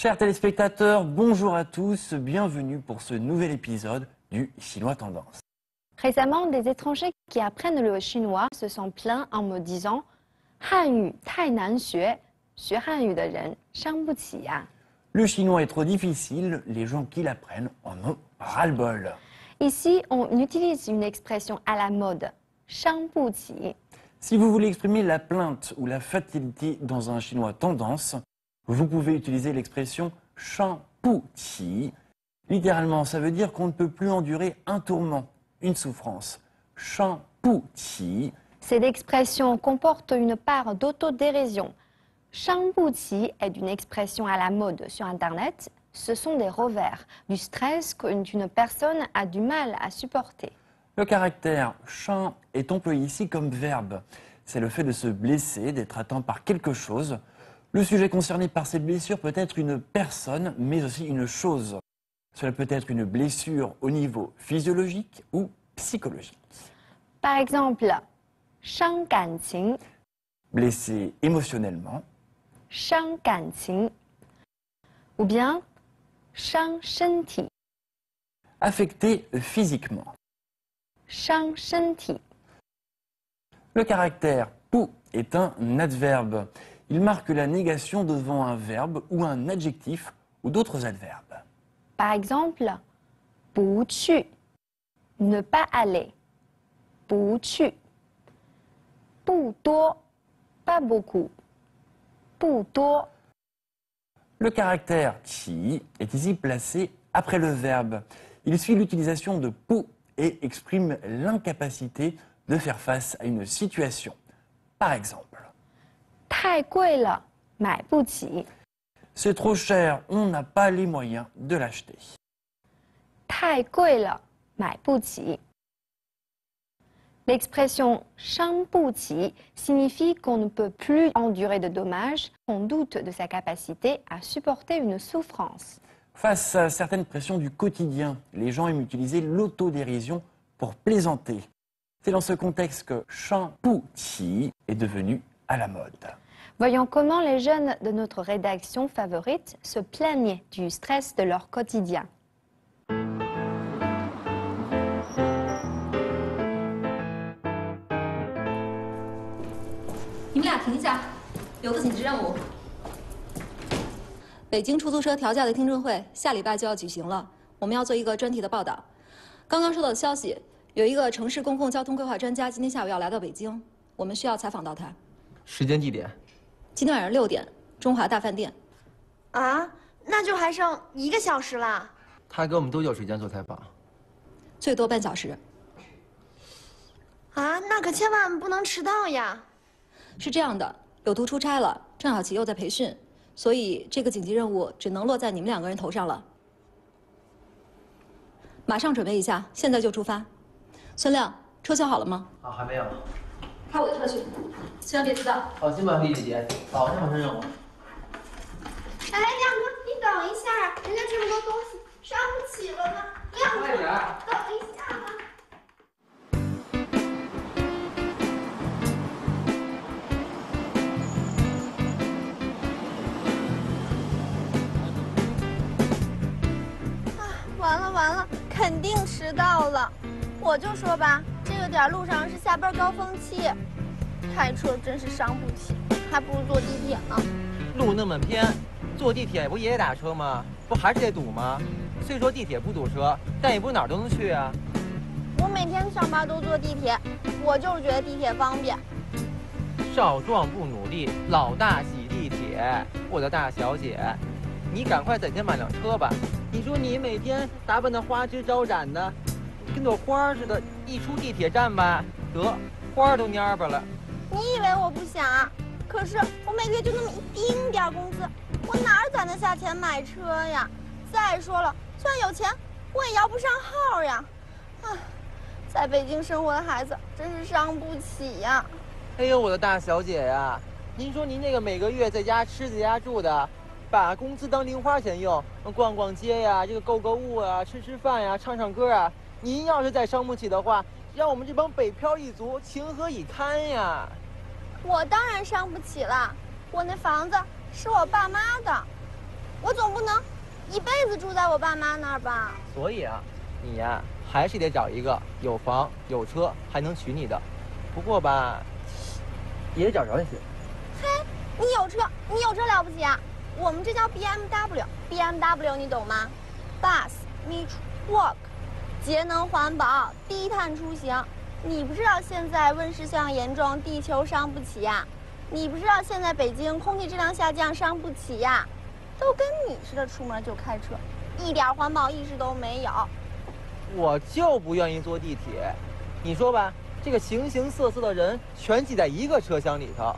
Chers téléspectateurs, bonjour à tous, bienvenue pour ce nouvel épisode du Chinois Tendance. Récemment, des étrangers qui apprennent le chinois se sont plaints en me disant « Hanyu 太难学，学汉语的人伤不起呀。” Le chinois est trop difficile, les gens qui l'apprennent en ont ras-le-bol. Ici, on utilise une expression à la mode, « 伤不起 ». Si vous voulez exprimer la plainte ou la fatalité dans un chinois tendance, vous pouvez utiliser l'expression « shan pu qi ». Littéralement, ça veut dire qu'on ne peut plus endurer un tourment, une souffrance. « Shan pu qi ». Cette expression comporte une part d'autodérision. « Shang bu qi » est une expression à la mode sur Internet. Ce sont des revers, du stress qu'une personne a du mal à supporter. Le caractère « shan » est employé ici comme verbe. C'est le fait de se blesser, d'être atteint par quelque chose. Le sujet concerné par cette blessure peut être une personne, mais aussi une chose. Cela peut être une blessure au niveau physiologique ou psychologique. Par exemple, « Shang ganqing »,« Blessé émotionnellement, Shang ganqing » ou bien « Shang shenti »,« affecté physiquement. Shang shenti ». Le caractère « pu » est un adverbe. Il marque la négation devant un verbe ou un adjectif ou d'autres adverbes. Par exemple, « bu qu », ne pas aller, « bu qu ». Bu duo, pas beaucoup, bu duo. Le caractère « qi » est ici placé après le verbe. Il suit l'utilisation de « pu » et exprime l'incapacité de faire face à une situation. Par exemple, 太贵了，买不起。 c'est trop cher, on n'a pas les moyens de l'acheter. 太贵了，买不起。 L'expression « 伤不起 » signifie qu'on ne peut plus endurer de dommages, qu'on doute de sa capacité à supporter une souffrance. Face à certaines pressions du quotidien, les gens aiment utiliser l'autodérision pour plaisanter. C'est dans ce contexte que « shan pu qi » est devenu à la mode. Voyons comment les jeunes de notre rédaction favorite se plaignaient du stress de leur quotidien. 你们俩停下，有个紧急任务。北京出租车调价的听证会下礼拜就要举行了，我们要做一个专题的报道。刚刚收到的消息，有一个城市公共交通规划专家今天下午要来到北京，我们需要采访到他。时间地点？今天晚上6点，中华大饭店。啊，那就还剩1个小时啦。他给我们多久时间做采访？最多半小时。啊，那可千万不能迟到呀。 是这样的，有图出差了，郑小琪又在培训，所以这个紧急任务只能落在你们2个人头上了。马上准备一下，现在就出发。孙亮，车销好了吗？啊，还没有。开我的车去，千万别迟到。放心吧，丽姐姐，保证完成任务。哎，亮哥，你等一下，人家这么多东西，伤不起了呢。亮哥，等一下嘛。 完了，肯定迟到了。我就说吧，这个点路上是下班高峰期，开车真是伤不起，还不如坐地铁呢。路那么偏，坐地铁不也得打车吗？不还是得堵吗？虽说地铁不堵车，但也不是哪儿都能去啊。我每天上班都坐地铁，我就是觉得地铁方便。少壮不努力，老大挤地铁。我的大小姐，你赶快攒钱买辆车吧。 你说你每天打扮的花枝招展的，跟朵花似的，一出地铁站吧，得花都蔫巴了。你以为我不想啊？可是我每个月就那么一丁点工资，我哪儿攒得下钱买车呀？再说了，就算有钱，我也摇不上号呀。唉，在北京生活的孩子真是伤不起呀。哎呦，我的大小姐呀，您说您那个每个月在家吃在家住的。 把工资当零花钱用，逛逛街呀，这个购购物啊，吃饭呀，唱歌啊。您要是再伤不起的话，让我们这帮北漂一族情何以堪呀？我当然伤不起了，我那房子是我爸妈的。我总不能一辈子住在我爸妈那儿吧？所以啊，你呀还是得找一个有房有车还能娶你的。不过吧，也得找着才行。嘿，你有车了不起啊？我们这叫 BMW 你懂吗 ？Bus、Metro、Walk， 节能环保、低碳出行。你不知道现在温室效应严重，地球伤不起呀？你不知道现在北京空气质量下降，伤不起呀？都跟你似的，出门就开车，一点环保意识都没有。我就不愿意坐地铁。你说吧，这个形形色色的人全挤在一个车厢里头，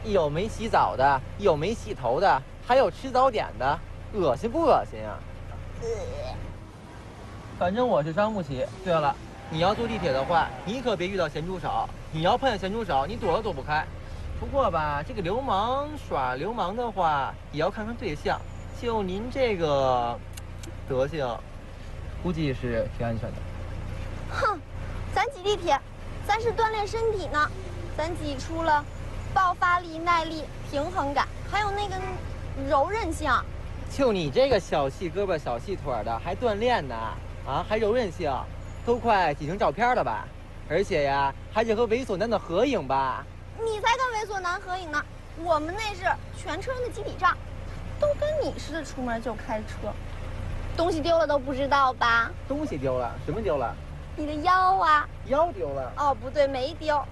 有没洗澡的，有没洗头的，还有吃早点的，恶心不恶心啊？反正我是伤不起。对了，你要坐地铁的话，你可别遇到咸猪手。你要碰见咸猪手，你躲都躲不开。不过吧，这个流氓耍流氓的话，也要看看对象。就您这个德行，估计是挺安全的。哼，咱挤地铁，咱是锻炼身体呢，咱挤出了爆发力、耐力、平衡感，还有那个柔韧性。就你这个小细胳膊小细腿的，还锻炼呢？啊，还柔韧性，都快挤成照片了吧？而且呀，还是和猥琐男的合影吧？你才跟猥琐男合影呢，我们那是全车人的集体照，都跟你似的，出门就开车，东西丢了都不知道吧？东西丢了？什么丢了？你的腰啊！腰丢了？哦，不对，没丢，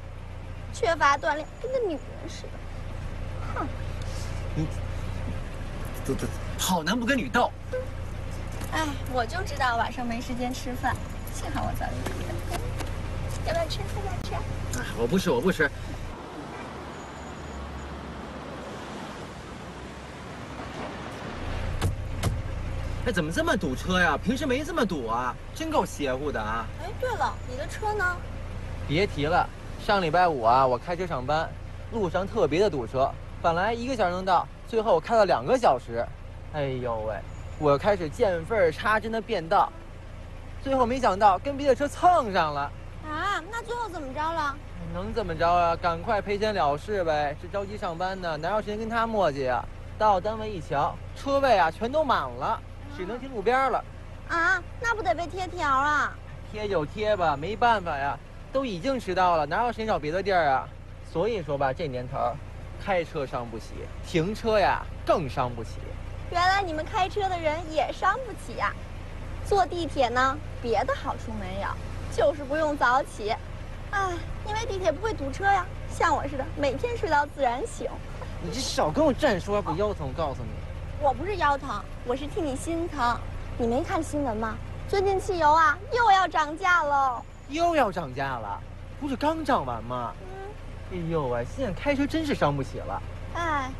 缺乏锻炼，跟个女人似的。哼，你，好男不跟女斗。哎，我就知道晚上没时间吃饭，幸好我早点出来。要不要吃？要不要吃？我不吃，我不吃。哎，怎么这么堵车呀？平时没这么堵啊，真够邪乎的啊！哎，对了，你的车呢？别提了，上礼拜五啊，我开车上班，路上特别的堵车，本来1个小时能到，最后我开了2个小时。哎呦喂，我开始见缝插针的变道，最后没想到跟别的车蹭上了。啊，那最后怎么着了？能怎么着啊？赶快赔钱了事呗！这着急上班呢，哪有时间跟他磨叽啊？到单位一瞧，车位啊全都满了，只能停路边了。啊，那不得被贴条啊？贴就贴吧，没办法呀，都已经迟到了，哪有时间找别的地儿啊？所以说吧，这年头，开车伤不起，停车呀更伤不起。原来你们开车的人也伤不起呀。坐地铁呢，别的好处没有，就是不用早起。哎，因为地铁不会堵车呀，像我似的，每天睡到自然醒。你这少跟我站说，不腰疼，我告诉你。我不是腰疼，我是替你心疼。你没看新闻吗？最近汽油啊又要涨价喽。又要涨价了？不是刚涨完吗？哎呦喂，现在开车真是伤不起了。哎，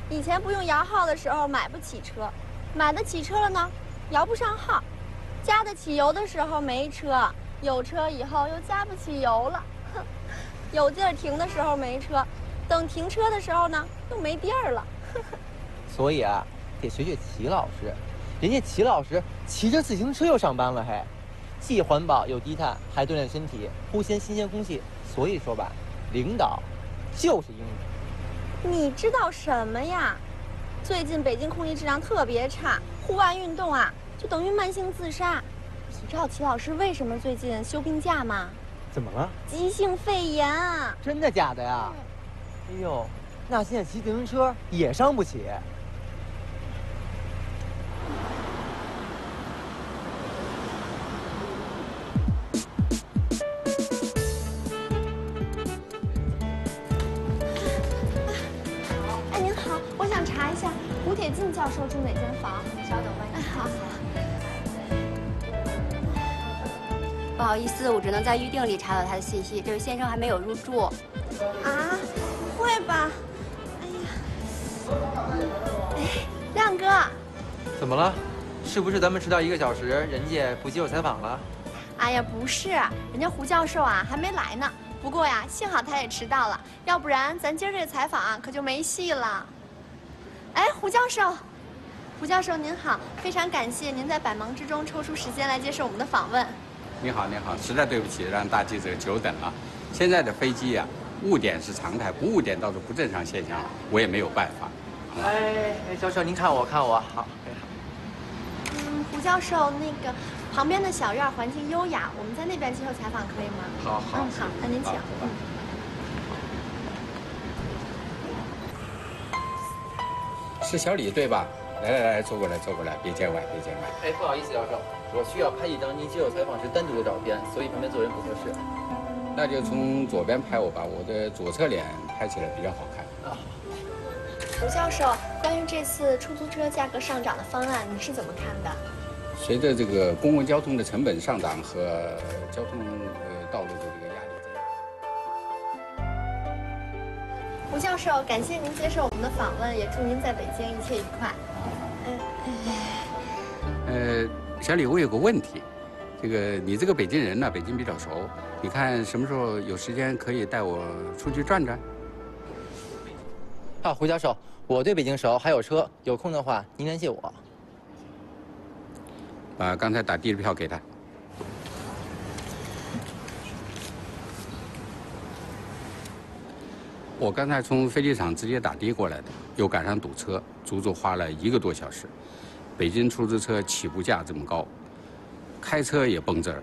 以前不用摇号的时候买不起车，买得起车了呢，摇不上号。加得起油的时候没车，有车以后又加不起油了。哼，有地儿停的时候没车，等停车的时候呢又没地儿了。所以啊，得学学齐老师，人家齐老师骑着自行车又上班了，嘿，既环保又低碳，还锻炼身体，呼吸新鲜空气。所以说吧，领导就是英语。你知道什么呀？最近北京空气质量特别差，户外运动啊就等于慢性自杀。你知道齐老师为什么最近休病假吗？怎么了？急性肺炎。真的假的呀？哎呦，那现在骑自行车也伤不起。哎，您好，我想查一下胡铁进教授住哪间房。稍等吧。哎，好。不好意思，我只能在预定里查到他的信息。这位先生还没有入住。啊，不会吧？哎呀，哎，亮哥，怎么了？是不是咱们迟到1个小时，人家不接受采访了？哎呀，不是，人家胡教授啊还没来呢。不过呀，幸好他也迟到了，要不然咱今儿这个采访啊可就没戏了。哎，胡教授您好，非常感谢您在百忙之中抽出时间来接受我们的访问。你好，实在对不起，让大记者久等了。现在的飞机啊，误点是常态，不误点倒是不正常现象，我也没有办法。哎，教授，您看我，看我，好。胡教授，那个旁边的小院环境优雅，我们在那边接受采访可以吗？好好。好，那您请。是小李对吧？来，坐过来，别见外。哎，不好意思，教授，我需要拍一张您接受采访时单独的照片，所以旁边坐人不合适。那就从左边拍我吧，我的左侧脸拍起来比较好看。胡教授，关于这次出租车价格上涨的方案，你是怎么看的？随着这个公共交通的成本上涨和交通道路的这个压力增加。胡教授，感谢您接受我们的访问，也祝您在北京一切愉快。小李，我有个问题，你这个北京人呢，北京比较熟，你看什么时候有时间可以带我出去转转？胡教授，我对北京熟，还有车，有空的话您联系我。把刚才打的票给他。我刚才从飞机场直接打的过来的，又赶上堵车，足足花了1个多小时。北京出租车起步价这么高，开车也蹦滋儿，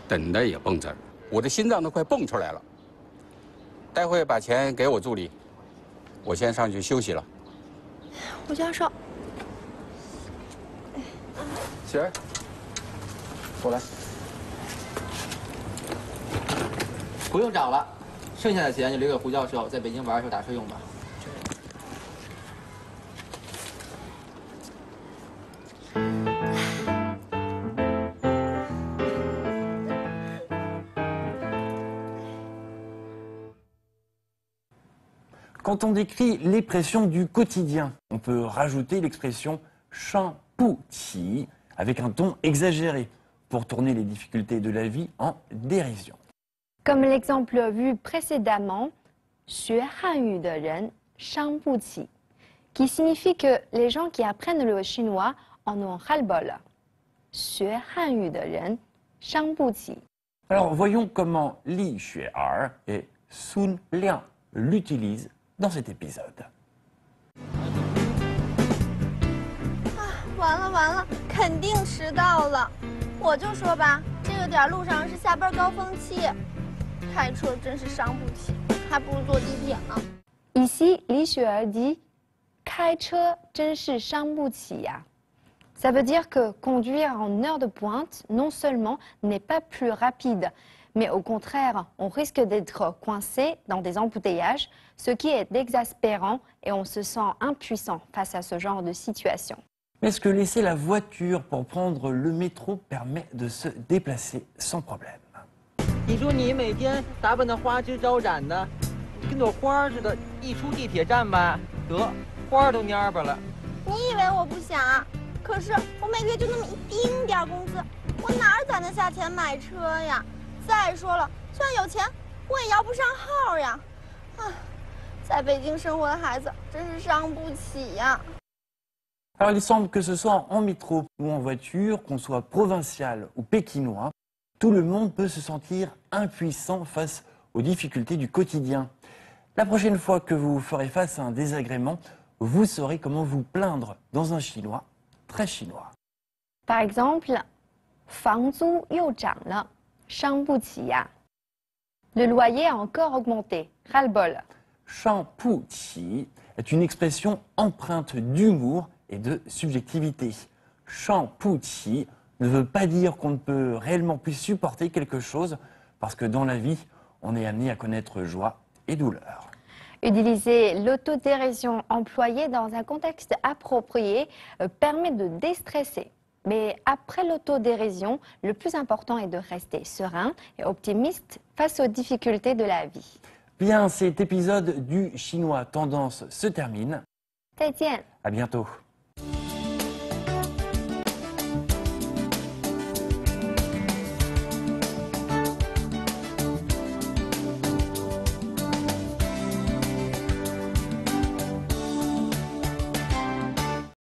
等的也蹦滋儿，我的心脏都快蹦出来了。待会把钱给我助理，我先上去休息了。胡教授，雪儿，过来。不用找了，剩下的钱就留给胡教授在北京玩的时候打车用吧。Quand on décrit les pressions du quotidien, on peut rajouter l'expression « 上不起» avec un ton exagéré pour tourner les difficultés de la vie en dérision. Comme l'exemple vu précédemment, 学汉语的人伤不起 qui signifie que les gens qui apprennent le chinois en ont ras-le-bol. 学汉语的人伤不起 Alors voyons comment Li Xue'er et Sun Liang l'utilisent dans cet épisode. 完了，肯定迟到了。我就说吧，这个点路上是下班高峰期，开车真是伤不起，还不如坐地铁呢。Ici, Li Xue'er dit 开车真是伤不起呀。Ça veut dire que conduire en heure de pointe, non seulement n'est pas plus rapide, mais au contraire, on risque d'être coincé dans des embouteillages, ce qui est exaspérant et on se sent impuissant face à ce genre de situation. Mais est-ce que laisser la voiture pour prendre le métro permet de se déplacer sans problème? 你说你每天打扮的花枝招展的，跟朵花似的，一出地铁站吧，得花都蔫巴了。你以为我不想啊？可是我每个月就那么一丁点工资，我哪攒得下钱买车呀？再说了，就算有钱，我也摇不上号呀！啊，在北京生活的孩子真是伤不起呀。Alors il semble que ce soit en métro ou en voiture, qu'on soit provincial ou pékinois, tout le monde peut se sentir impuissant face aux difficultés du quotidien. La prochaine fois que vous ferez face à un désagrément, vous saurez comment vous plaindre dans un chinois très chinois. Par exemple, 房租又涨了，伤不起呀。Le loyer a encore augmenté, ras-le-bol. 上不起 est une expression empreinte d'humour et de subjectivité. 上不起 ne veut pas dire qu'on ne peut réellement plus supporter quelque chose, parce que dans la vie, on est amené à connaître joie et douleur. Utiliser l'autodérision employée dans un contexte approprié permet de déstresser. Mais après l'autodérision, le plus important est de rester serein et optimiste face aux difficultés de la vie. Bien, cet épisode du Chinois Tendance se termine. 再见。 À bientôt.